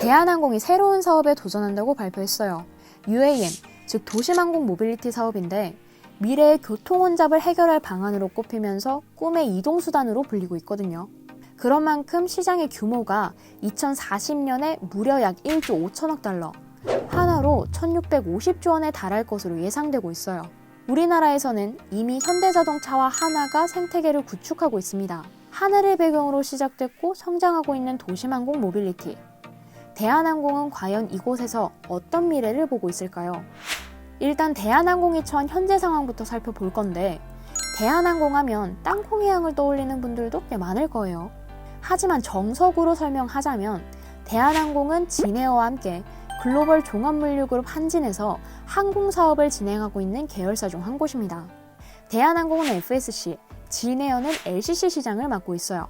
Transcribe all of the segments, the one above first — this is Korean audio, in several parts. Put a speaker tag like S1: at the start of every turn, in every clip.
S1: 대한항공이 새로운 사업에 도전한다고 발표했어요. UAM, 즉 도심항공 모빌리티 사업인데 미래의 교통 혼잡을 해결할 방안으로 꼽히면서 꿈의 이동수단으로 불리고 있거든요. 그런 만큼 시장의 규모가 2040년에 무려 약 1조 5천억 달러, 하나로 1650조 원에 달할 것으로 예상되고 있어요. 우리나라에서는 이미 현대자동차와 하나가 생태계를 구축하고 있습니다. 하늘을 배경으로 시작됐고 성장하고 있는 도심항공 모빌리티. 대한항공은 과연 이곳에서 어떤 미래를 보고 있을까요? 일단 대한항공이 처한 현재 상황부터 살펴볼 건데 대한항공 하면 땅콩 해양을 떠올리는 분들도 꽤 많을 거예요. 하지만 정석으로 설명하자면 대한항공은 진에어와 함께 글로벌 종합물류그룹 한진에서 항공사업을 진행하고 있는 계열사 중 한 곳입니다. 대한항공은 FSC, 진에어는 LCC 시장을 맡고 있어요.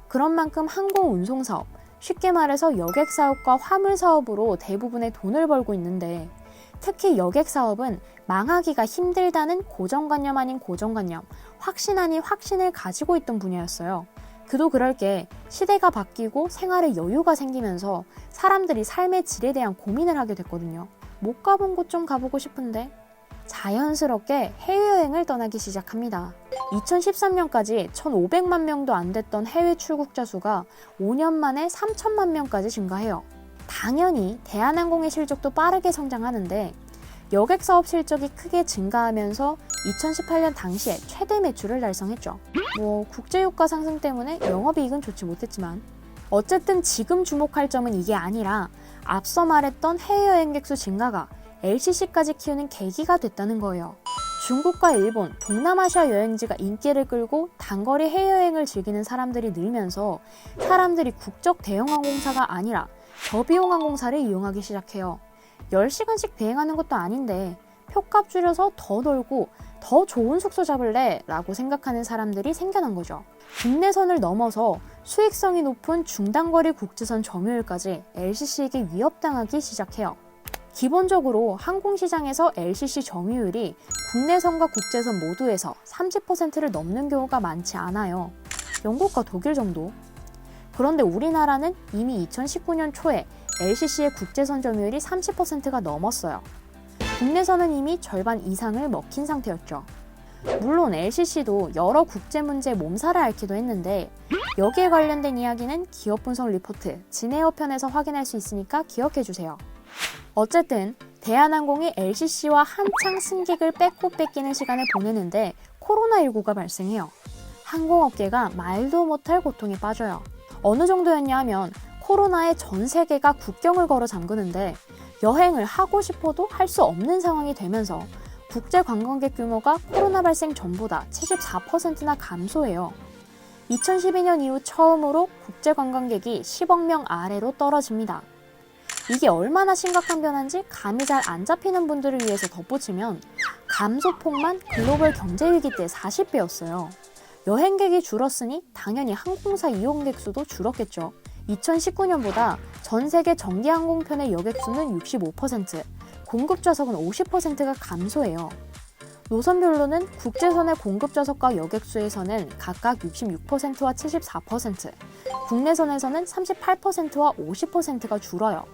S1: 그런 만큼 항공운송사업, 쉽게 말해서 여객사업과 화물사업으로 대부분의 돈을 벌고 있는데 특히 여객사업은 망하기가 힘들다는 고정관념 아닌 고정관념, 확신 아닌 확신을 가지고 있던 분야였어요. 그도 그럴 게 시대가 바뀌고 생활에 여유가 생기면서 사람들이 삶의 질에 대한 고민을 하게 됐거든요. 못 가본 곳 좀 가보고 싶은데 자연스럽게 해외여행을 떠나기 시작합니다. 2013년까지 1,500만 명도 안 됐던 해외 출국자 수가 5년 만에 3천만 명까지 증가해요. 당연히 대한항공의 실적도 빠르게 성장하는데 여객사업 실적이 크게 증가하면서 2018년 당시에 최대 매출을 달성했죠. 국제유가 상승 때문에 영업이익은 좋지 못했지만 어쨌든 지금 주목할 점은 이게 아니라 앞서 말했던 해외여행객 수 증가가 LCC까지 키우는 계기가 됐다는 거예요. 중국과 일본, 동남아시아 여행지가 인기를 끌고 단거리 해외여행을 즐기는 사람들이 늘면서 사람들이 국적 대형항공사가 아니라 저비용 항공사를 이용하기 시작해요. 10시간씩 비행하는 것도 아닌데 표값 줄여서 더 놀고 더 좋은 숙소 잡을래? 라고 생각하는 사람들이 생겨난 거죠. 국내선을 넘어서 수익성이 높은 중단거리 국제선 점유율까지 LCC에게 위협당하기 시작해요. 기본적으로 항공시장에서 LCC 점유율이 국내선과 국제선 모두에서 30%를 넘는 경우가 많지 않아요. 영국과 독일 정도. 그런데 우리나라는 이미 2019년 초에 LCC의 국제선 점유율이 30%가 넘었어요. 국내선은 이미 절반 이상을 먹힌 상태였죠. 물론 LCC도 여러 국제 문제에 몸살을 앓기도 했는데 여기에 관련된 이야기는 기업 분석 리포트 진에어 편에서 확인할 수 있으니까 기억해주세요. 어쨌든 대한항공이 LCC와 한창 승객을 뺏고 뺏기는 시간을 보내는데 코로나19가 발생해요. 항공업계가 말도 못할 고통에 빠져요. 어느 정도였냐 하면 코로나에 전 세계가 국경을 걸어 잠그는데 여행을 하고 싶어도 할 수 없는 상황이 되면서 국제 관광객 규모가 코로나 발생 전보다 74%나 감소해요. 2012년 이후 처음으로 국제 관광객이 10억 명 아래로 떨어집니다. 이게 얼마나 심각한 변화인지 감이 잘 안 잡히는 분들을 위해서 덧붙이면 감소폭만 글로벌 경제위기 때 40배였어요. 여행객이 줄었으니 당연히 항공사 이용객 수도 줄었겠죠. 2019년보다 전 세계 정기항공편의 여객 수는 65%, 공급 좌석은 50%가 감소해요. 노선별로는 국제선의 공급 좌석과 여객 수에서는 각각 66%와 74%, 국내선에서는 38%와 50%가 줄어요.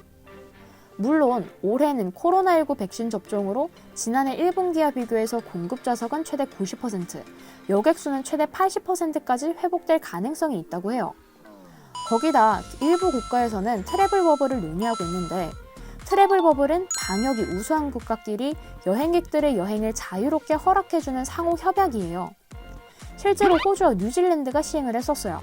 S1: 물론 올해는 코로나19 백신 접종으로 지난해 1분기와 비교해서 공급 좌석은 최대 90%, 여객 수는 최대 80%까지 회복될 가능성이 있다고 해요. 거기다 일부 국가에서는 트래블 버블을 논의하고 있는데 트래블 버블은 방역이 우수한 국가끼리 여행객들의 여행을 자유롭게 허락해주는 상호 협약이에요. 실제로 호주와 뉴질랜드가 시행을 했었어요.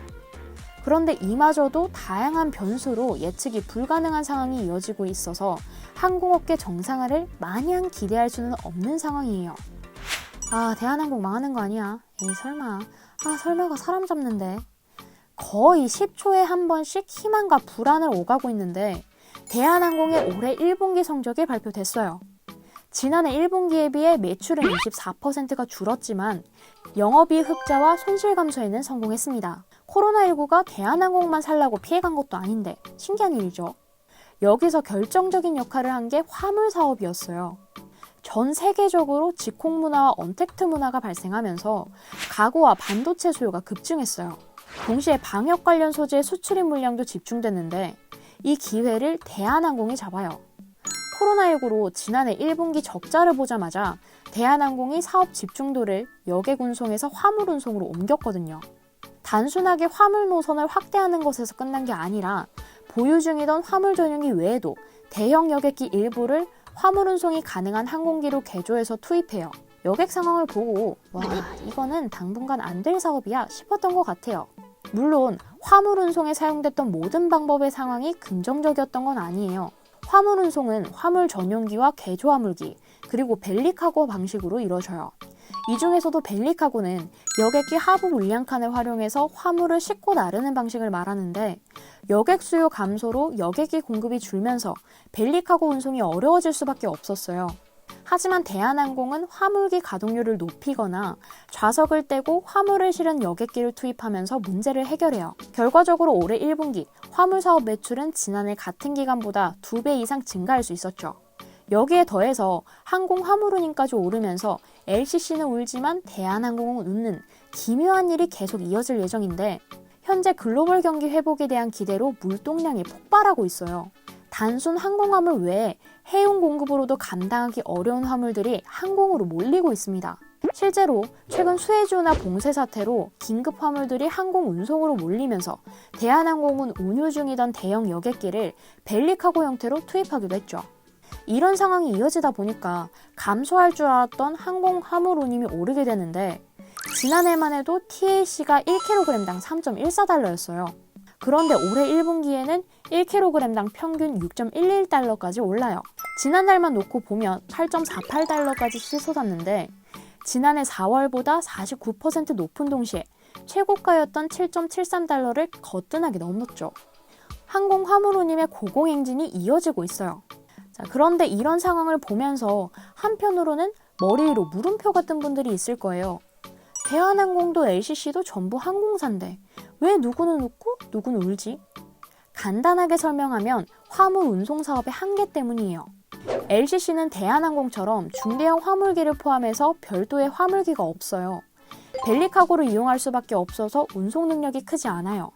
S1: 그런데 이마저도 다양한 변수로 예측이 불가능한 상황이 이어지고 있어서 항공업계 정상화를 마냥 기대할 수는 없는 상황이에요. 대한항공 망하는 거 아니야? 에이 설마. 설마가 사람 잡는데. 거의 10초에 한 번씩 희망과 불안을 오가고 있는데 대한항공의 올해 1분기 성적이 발표됐어요. 지난해 1분기에 비해 매출은 24%가 줄었지만 영업이익 흑자와 손실 감소에는 성공했습니다. 코로나19가 대한항공만 살라고 피해간 것도 아닌데 신기한 일이죠. 여기서 결정적인 역할을 한 게 화물 사업이었어요. 전 세계적으로 직콕 문화와 언택트 문화가 발생하면서 가구와 반도체 수요가 급증했어요. 동시에 방역 관련 소재의 수출입 물량도 집중됐는데 이 기회를 대한항공이 잡아요. 코로나19로 지난해 1분기 적자를 보자마자 대한항공이 사업 집중도를 여객 운송에서 화물 운송으로 옮겼거든요. 단순하게 화물 노선을 확대하는 것에서 끝난 게 아니라 보유 중이던 화물 전용기 외에도 대형 여객기 일부를 화물 운송이 가능한 항공기로 개조해서 투입해요. 여객 상황을 보고 와, 이거는 당분간 안 될 사업이야 싶었던 것 같아요. 물론 화물 운송에 사용됐던 모든 방법의 상황이 긍정적이었던 건 아니에요. 화물 운송은 화물 전용기와 개조 화물기, 그리고 벨리카고 방식으로 이루어져요. 이 중에서도 벨리카고는 여객기 하부 물량칸을 활용해서 화물을 싣고 나르는 방식을 말하는데, 여객 수요 감소로 여객기 공급이 줄면서 벨리카고 운송이 어려워질 수밖에 없었어요. 하지만 대한항공은 화물기 가동률을 높이거나 좌석을 떼고 화물을 실은 여객기를 투입하면서 문제를 해결해요. 결과적으로 올해 1분기 화물 사업 매출은 지난해 같은 기간보다 2배 이상 증가할 수 있었죠. 여기에 더해서 항공 화물운임까지 오르면서 LCC는 울지만 대한항공은 웃는 기묘한 일이 계속 이어질 예정인데, 현재 글로벌 경기 회복에 대한 기대로 물동량이 폭발하고 있어요. 단순 항공화물 외에 해운 공급으로도 감당하기 어려운 화물들이 항공으로 몰리고 있습니다. 실제로 최근 수혜주나 봉쇄 사태로 긴급 화물들이 항공 운송으로 몰리면서 대한항공은 운유 중이던 대형 여객기를 벨리카고 형태로 투입하기도 했죠. 이런 상황이 이어지다 보니까 감소할 줄 알았던 항공 화물 운임이 오르게 되는데, 지난해만 해도 TAC가 1kg당 3.14달러였어요. 그런데 올해 1분기에는 1kg당 평균 6.11달러까지 올라요. 지난달만 놓고 보면 8.48달러까지 치솟았는데, 지난해 4월보다 49% 높은 동시에 최고가였던 7.73달러를 거뜬하게 넘었죠. 항공 화물운임의 고공행진이 이어지고 있어요. 자, 그런데 이런 상황을 보면서 한편으로는 머리 위로 물음표가 뜬 분들이 있을 거예요. 대한항공도 LCC도 전부 항공사인데 왜 누구는 웃고 누구는 울지? 간단하게 설명하면 화물 운송 사업의 한계 때문이에요. LCC는 대한항공처럼 중대형 화물기를 포함해서 별도의 화물기가 없어요. 벨리카고를 이용할 수밖에 없어서 운송 능력이 크지 않아요.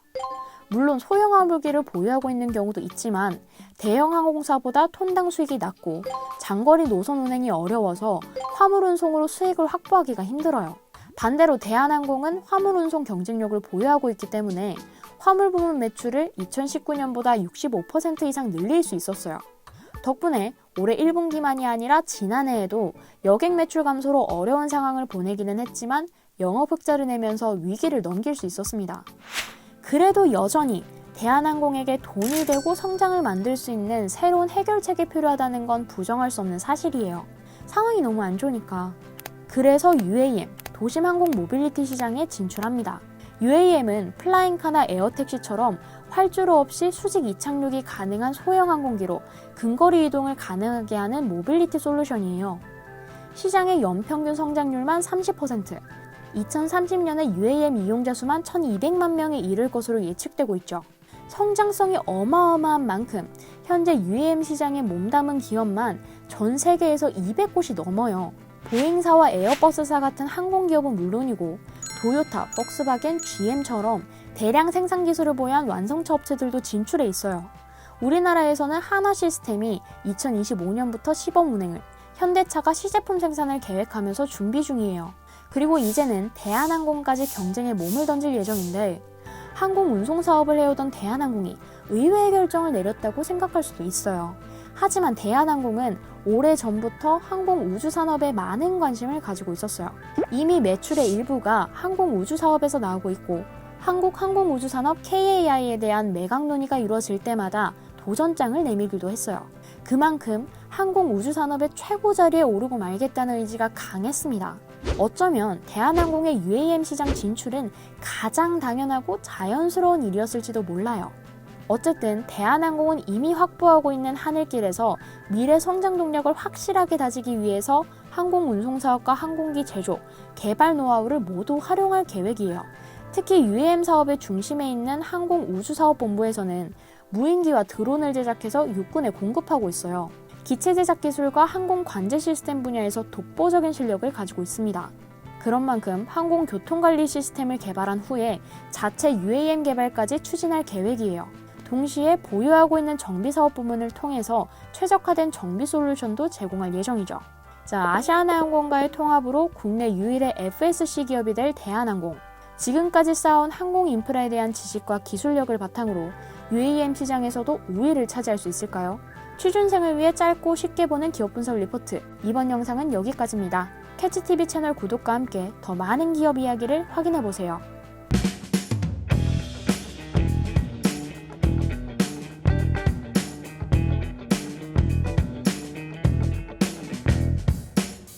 S1: 물론 소형 화물기를 보유하고 있는 경우도 있지만 대형 항공사보다 톤당 수익이 낮고 장거리 노선 운행이 어려워서 화물 운송으로 수익을 확보하기가 힘들어요. 반대로 대한항공은 화물 운송 경쟁력을 보유하고 있기 때문에 화물 부문 매출을 2019년보다 65% 이상 늘릴 수 있었어요. 덕분에 올해 1분기만이 아니라 지난해에도 여객 매출 감소로 어려운 상황을 보내기는 했지만 영업 흑자를 내면서 위기를 넘길 수 있었습니다. 그래도 여전히 대한항공에게 돈이 되고 성장을 만들 수 있는 새로운 해결책이 필요하다는 건 부정할 수 없는 사실이에요. 상황이 너무 안 좋으니까. 그래서 UAM, 도심항공 모빌리티 시장에 진출합니다. UAM은 플라잉카나 에어택시처럼 활주로 없이 수직 이착륙이 가능한 소형 항공기로 근거리 이동을 가능하게 하는 모빌리티 솔루션이에요. 시장의 연평균 성장률만 30%, 2030년에 UAM 이용자 수만 1200만 명에 이를 것으로 예측되고 있죠. 성장성이 어마어마한 만큼 현재 UAM 시장에 몸담은 기업만 전 세계에서 200곳이 넘어요. 보잉사와 에어버스사 같은 항공기업은 물론이고 도요타, 폭스바겐, GM처럼 대량 생산 기술을 보유한 완성차 업체들도 진출해 있어요. 우리나라에서는 한화시스템이 2025년부터 시범 운행을, 현대차가 시제품 생산을 계획하면서 준비 중이에요. 그리고 이제는 대한항공까지 경쟁에 몸을 던질 예정인데, 항공 운송 사업을 해오던 대한항공이 의외의 결정을 내렸다고 생각할 수도 있어요. 하지만 대한항공은 오래전부터 항공 우주 산업에 많은 관심을 가지고 있었어요. 이미 매출의 일부가 항공 우주 사업에서 나오고 있고, 한국 항공 우주 산업 KAI에 대한 매각 논의가 이루어질 때마다 도전장을 내밀기도 했어요. 그만큼 항공 우주 산업의 최고 자리에 오르고 말겠다는 의지가 강했습니다. 어쩌면 대한항공의 UAM 시장 진출은 가장 당연하고 자연스러운 일이었을지도 몰라요. 어쨌든 대한항공은 이미 확보하고 있는 하늘길에서 미래 성장 동력을 확실하게 다지기 위해서 항공 운송 사업과 항공기 제조, 개발 노하우를 모두 활용할 계획이에요. 특히 UAM 사업의 중심에 있는 항공우주사업본부에서는 무인기와 드론을 제작해서 육군에 공급하고 있어요. 기체 제작 기술과 항공 관제 시스템 분야에서 독보적인 실력을 가지고 있습니다. 그런 만큼 항공교통관리 시스템을 개발한 후에 자체 UAM 개발까지 추진할 계획이에요. 동시에 보유하고 있는 정비사업 부문을 통해서 최적화된 정비 솔루션도 제공할 예정이죠. 자, 아시아나항공과의 통합으로 국내 유일의 FSC 기업이 될 대한항공. 지금까지 쌓아온 항공 인프라에 대한 지식과 기술력을 바탕으로 UAM 시장에서도 우위를 차지할 수 있을까요? 취준생을 위해 짧고 쉽게 보는 기업 분석 리포트. 이번 영상은 여기까지입니다. 캐치TV 채널 구독과 함께 더 많은 기업 이야기를 확인해보세요.